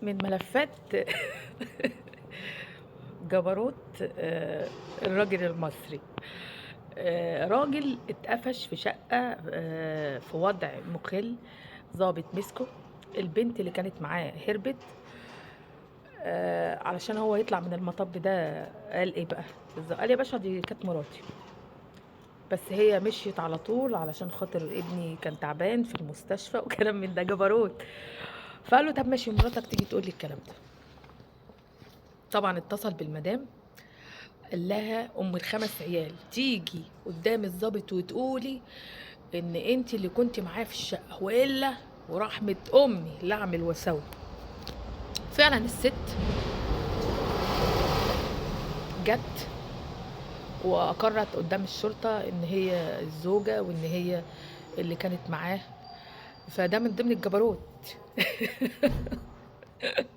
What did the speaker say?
من ملفات جبروت الراجل المصري. راجل اتقفش في شقة في وضع مخل. ضابط مسكه. البنت اللي كانت معاه هربت علشان هو يطلع من المطب ده. قال ايه بقى؟ قال يا باشا دي كانت مراتي، بس هي مشيت على طول علشان خاطر ابني كان تعبان في المستشفى وكلام من ده جبروت. فقال له طب ماشي مراتك تيجي تقول لي الكلام ده. طبعا اتصل بالمدام، قال لها ام الخمس عيال تيجي قدام الضابط وتقولي ان انت اللي كنت معاه في الشقه، والا ورحمه امي لا اعمل واسوي. فعلا الست جت واقرت قدام الشرطه ان هي الزوجه وان هي اللي كانت معاه. فده من ضمن الجبروت.